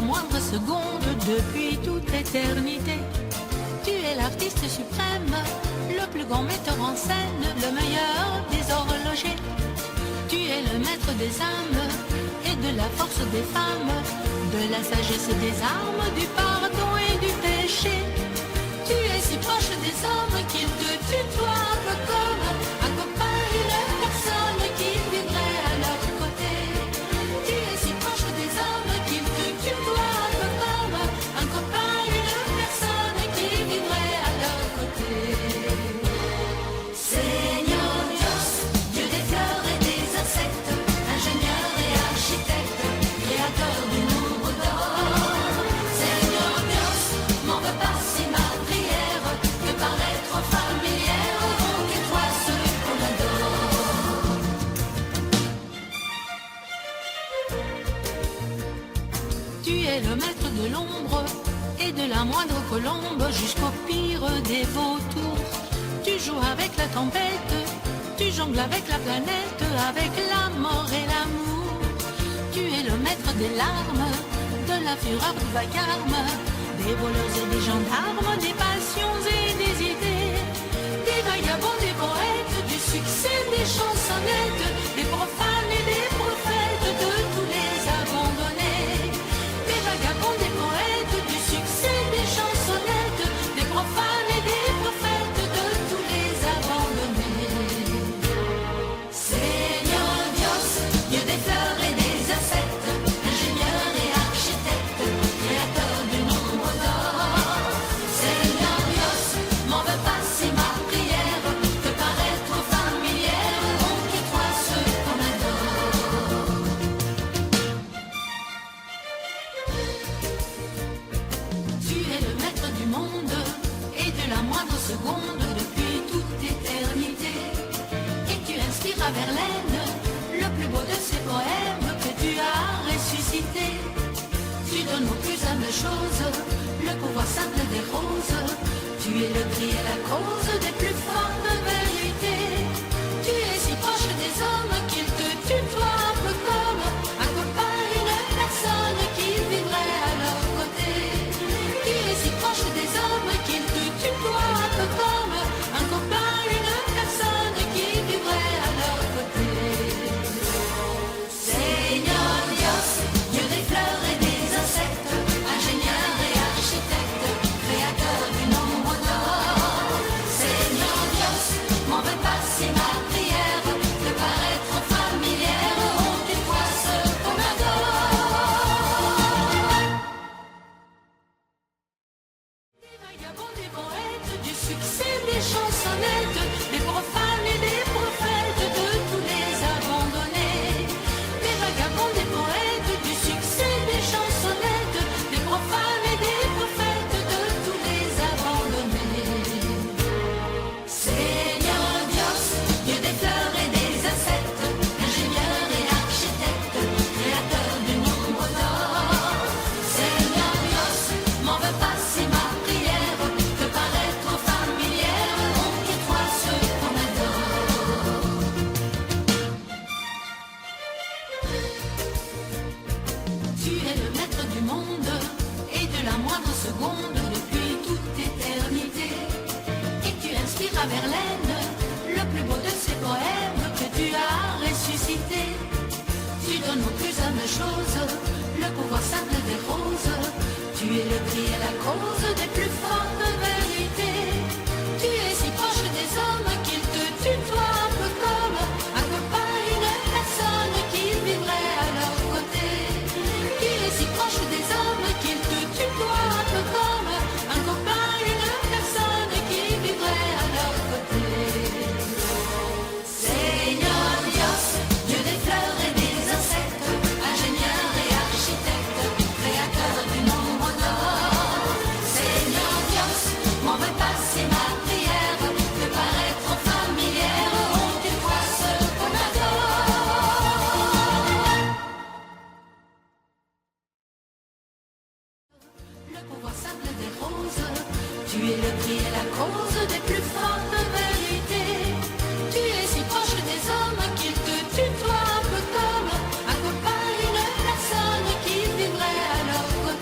moindre seconde depuis toute éternité. Tu es l'artiste suprême, le plus grand metteur en scène, le meilleur des horlogers. Tu es le maître des âmes et de la force des femmes, de la sagesse des armes, du pardon et du péché. Tu es si proche des hommes qu'ils te tutoient un peu comme un copain, une personne qui vivrait à leur côté. Tu es si proche des hommes qu'ils te tutoient un peu comme un copain, une personne qui vivrait à leur côté. Señor Dios, Dieu des fleurs et des insectes, ingénieur et architecte, créateur du nombre d'or. Señor Dios, m'en veux pas si ma prière peut paraître familière, donc et toi seul qu'on adore. Tu es le maître de l'ombre et de la moindre colombe jusqu'au pire des vautours. Tu joues avec la tempête, tu jongles avec la planète, avec la mort et l'amour. Tu es le maître des larmes, de la fureur du vacarme, des voleurs et des gendarmes, des passions et des idées, des vagabonds, des poètes, du succès, des chansonnettes, des profanes et des prophètes, de tous les abandonnés. Des vagabonds, des poètes, du succès, des chansonnettes, des profanes et des prophètes, de tous les abandonnés. Señor Dios, Dieu des fleurs et des insectes, ingénieur et architecte, créateur du nombre d'or. Señor Dios, m'en veux pas si ma prière peut paraître familière, donc et toi ceux qu'on adore. Tu es le maître du monde et de la moindre seconde depuis toute éternité. Et tu inspires à Verlaine le plus beau de ces poèmes que tu as ressuscité. Tu donnes aux plus humbles choses le pouvoir simple des roses. Tu es le cri et la cause des plus fortes vérités. Tu es si proche des hommes qu'ils te tutoient un peu comme un copain, une personne qui vivrait à leur côté. Tu es si proche des hommes qu'ils te tutoient un peu comme un copain, une personne qui vivrait à leur côté. Señor Dios, Dieu des fleurs et des insectes, ingénieur et architecte, créateur du nombre d'or. Señor Dios, m'en veux pas si ma prière peut paraître familière, honte et toi seul qu'on adore. Des vagabonds, des poètes, du succès, des chansonnettes, des profanes et des prophètes, de tous les abandonnés. Des vagabonds, des poètes, du succès, des chansonnettes, des profanes et des prophètes, de tous les abandonnés. Señor Dios, Dieu des fleurs et des insectes, ingénieur et architecte, créateur du nombre d'or. Señor Dios, m'en veux pas si ma prière peut paraître familière, donc et toi ceux qu'on adore. Tu es le maître du monde et de la moindre seconde depuis toute éternité. Et tu inspires à Verlaine le plus beau de ces poèmes que tu as ressuscité. Tu donnes aux plus humbles choses le pouvoir simple des roses. Tu es le cri et la cause des plus fortes vérités. Tu es si proche des hommes qu'ils te tutoient un peu comme un copain, une personne qui vivrait à leur côté. Tu es si proche des hommes qu'ils te tutoient un peu comme un copain, une personne qui vivrait à leur côté. Señor Dios, Dieu des fleurs et des insectes, ingénieur et architecte, créateur du nombre d'or. Señor Dios, m'en veux pas si ma prière peut paraître familière, honte et toi seul qu'on adore. Le pouvoir simple des roses, tu es le cri et la cause des plus fortes vérités. Tu es si proche des hommes qu'ils te tutoient un peu comme un copain, une personne qui vivrait à leur côté.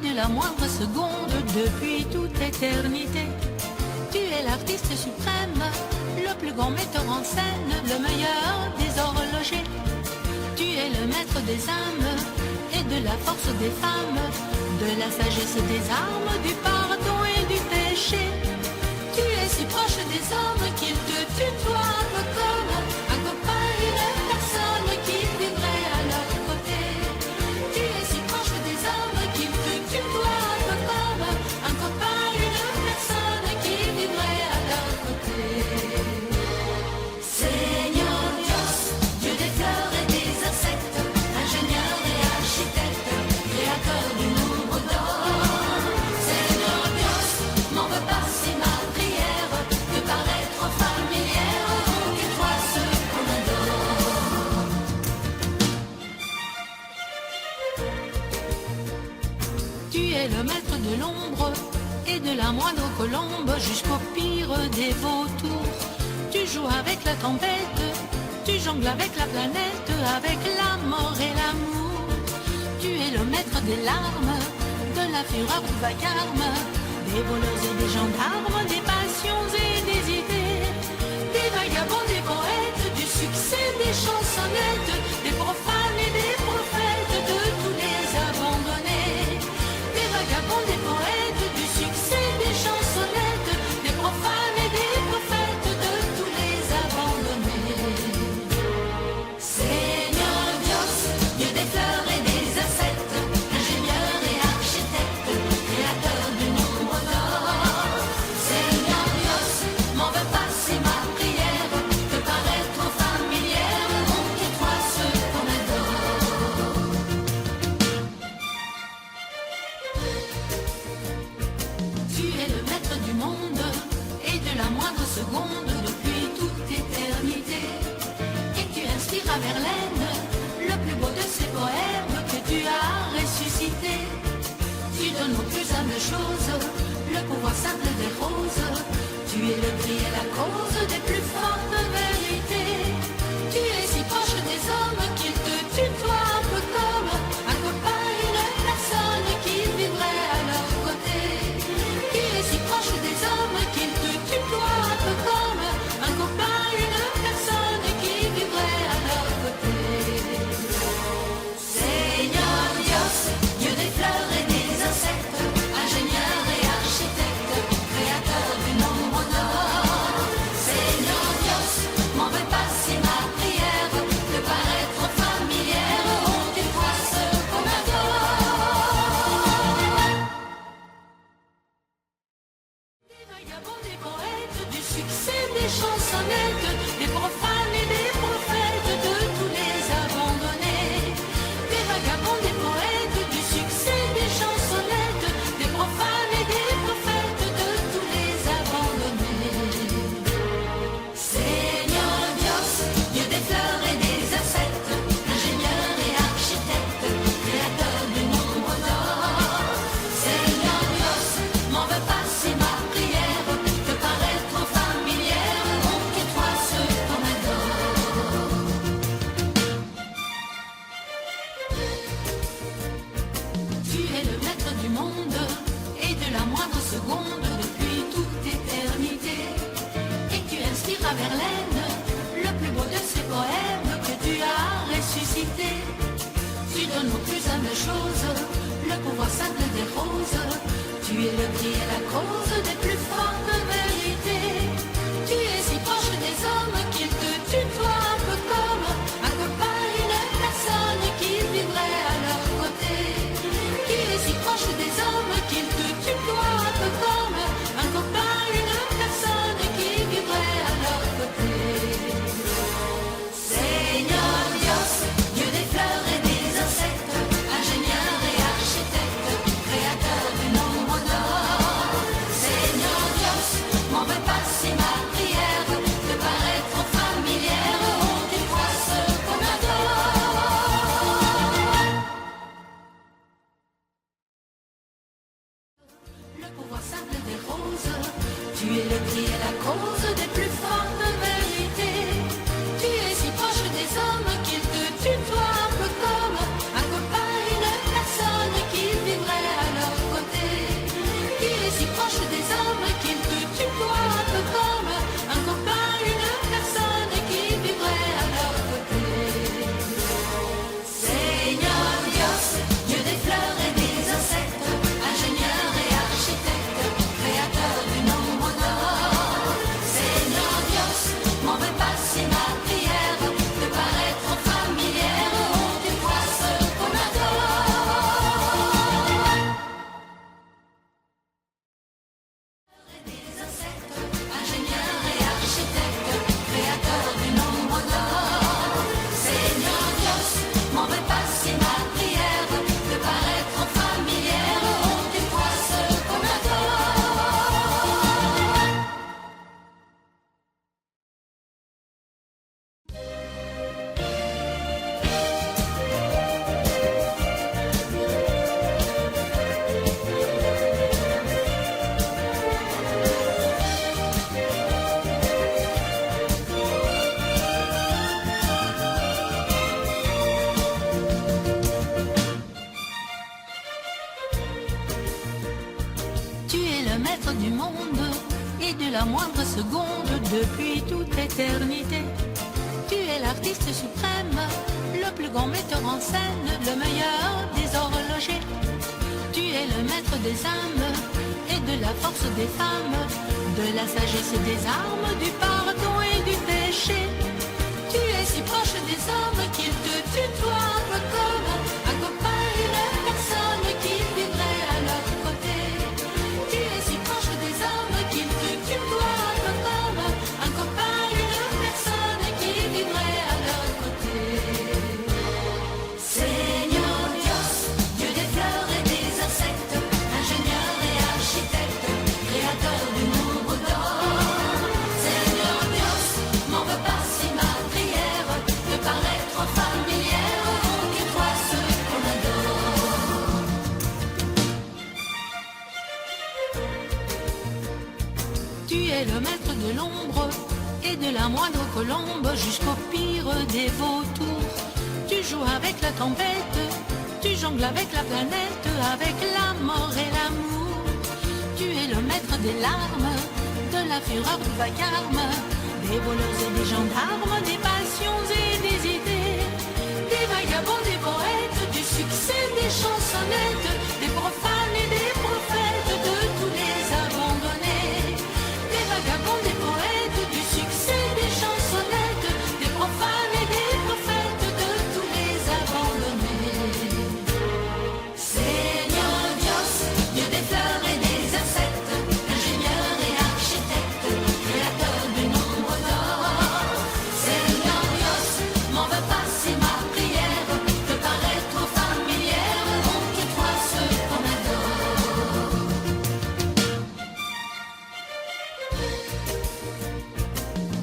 de la moindre seconde depuis toute éternité. Tu es l'artiste suprême, le plus grand metteur en scène, le meilleur des horlogers. Tu es le maître des âmes et de la force des femmes, de la sagesse des armes, du pardon et du péché. Tu es si proche des hommes qu'il te tutoie un peu comme un copain, une personne qui vivrait à leur côté. Tu es si proche des hommes qu'il te tutoie un peu comme un copain, une personne qui vivrait à leur côté. Seigneur Dios, Dieu des fleurs et des insectes, ingénieur et architecte, créateur du nombre d'or. Seigneur Dios, m'en veux pas si ma prière peut paraître familière, et toi ce qu'on adore. Tu es le maître de l'ombre et de la moindre colombe jusqu'au pire des vautours. Tu joues avec la tempête, tu jongles avec la planète, avec la mort et l'amour. Tu es le maître des larmes, de la fureur du vacarme, des voleurs et des gendarmes, des passions et des idées, des vagabonds, des poètes, du succès, des chansonnettes, des profanes et des prophètes, de tous les abandonnés. Des vagabonds, des poètes, du succès, des chansonnettes, des profanes et des prophètes, de tous les abandonnés. Seigneur Dios, Dieu des fleurs et des insectes, ingénieur et architecte, créateur du nombre d'or. Seigneur Dios, m'en veux pas si ma prière peut paraître trop familière, et toi ce qu'on adore. Tu es le maître du monde et de la moindre seconde depuis toute éternité. Et tu inspires à Verlaine le plus beau de ces poèmes que tu as ressuscité. Tu donnes aux plus humbles choses le pouvoir simple des roses. Tu es le cri et la cause des plus fortes vérités. Tu es si proche des hommes qu'il te tutoie un peu comme un copain, une personne qui vivrait à leur côté. Tu es si proche des hommes qu'il te tutoie un peu comme un copain, une personne qui vivrait à leur côté. Seigneur Dios, Dieu des fleurs et des insectes, ingénieur et architecte, créateur du nombre d'or. Seigneur Dios, m'en veux pas si ma prière peut paraître familière, oh tu vois ce qu'on adore. Des vagabonds, des poètes, du succès, des chansonnettes, des profanes et des prophètes, de tous les abandonnés. Des vagabonds, des poètes, du succès, des chansonnettes, des profanes et des prophètes, de tous les abandonnés. Seigneur Dios, Dieu des fleurs et des insectes, ingénieur et architecte, créateur du nombre d'or. Seigneur Dios, m'en veux pas si ma prière peut paraître familière, et toi ce qu'on adore. Tu es le maître du monde et de la moindre seconde depuis toute éternité. Et tu inspires à Verlaine le plus beau de ces poèmes que tu as ressuscité. Tu donnes aux plus humbles choses le pouvoir simple des roses. Tu es le cri et la cause des plus fortes vérités. Tu es si proche des hommes qu'il te tutoie un peu comme un copain, une personne qui vivrait à leur côté. Tu es si proche des hommes qu'il te tutoie un peu comme un copain, une personne qui vivrait à leur côté. Seigneur Dios, Dieu des fleurs et des insectes, ingénieur et architecte, créateur du nombre d'or. le maître du monde et de la moindre seconde depuis toute éternité. Tu es l'artiste suprême, le plus grand metteur en scène, le meilleur des horlogers. Tu es le maître des âmes et de la force des femmes, de la sagesse des armes, du pardon et du péché. Tu es si proche des hommes qu'ils te tutoient un peu comme un copain, une personne qui vivrait à leur côté. Tu es si proche des hommes qu'ils te tutoient un peu comme un copain, une personne qui vivrait à leur côté. Seigneur Dios, Dieu des fleurs et des insectes, ingénieur et architecte, créateur du nombre d'or. Seigneur Dios, m'en veux pas si ma prière peut paraître familière, honte-toi ceux qu'on adore. Tu es le maître de l'ombre et de la moindre colombe jusqu'au pire des vautours. Tu joues avec la tempête, tu jongles avec la planète, avec la mort et l'amour. Tu es le maître des larmes, de la fureur du vacarme, des voleurs et des gendarmes, des passions et des idées, des vagabonds, des poètes, du succès, des chansonnettes, des profanes et des prophètes, de tous les abandonnés. Des vagabonds, des poètes, du succès, des chansonnettes, des profanes et des prophètes, de tous les abandonnés. Seigneur Dios, Dieu des fleurs et des insectes, ingénieur et architecte, créateur du nombre d'or. Seigneur Dios, m'en veux pas si ma prière peut paraître familière, honte-toi ceux qu'on adore.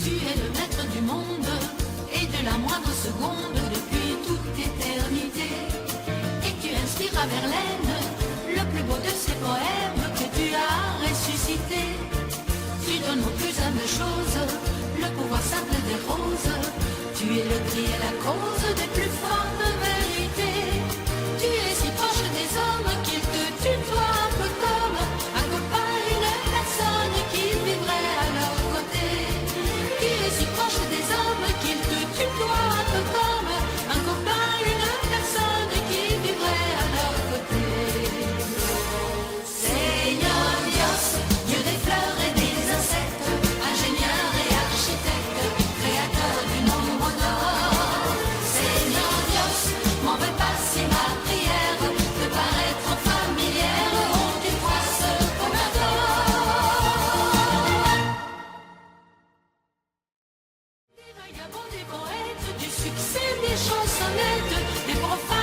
Tu es le maître du monde et de la moindre seconde depuis toute éternité. Et tu inspires à Verlaine le plus beau de ces poèmes que tu as ressuscité. Tu donnes aux plus humbles choses le pouvoir simple des roses. Tu es le cri et la cause des plus fortes vérités. Tu es si proche des hommes qu'ils te tutoient un peu comme un copain, une personne qui vivrait à leur côté. Tu es si proche des hommes qu'ils te tutoient un peu comme un copain, une personne qui vivrait à leur côté. Seigneur Dios, Dieu des fleurs et des insectes, ingénieur et architecte, créateur du nombre d'or. Seigneur Dios, m'en veux pas si ma prière peut paraître familière, honte-toi ceux qu'on adore. Des vagabonds, des poètes, du succès, des chansonnettes, des profanes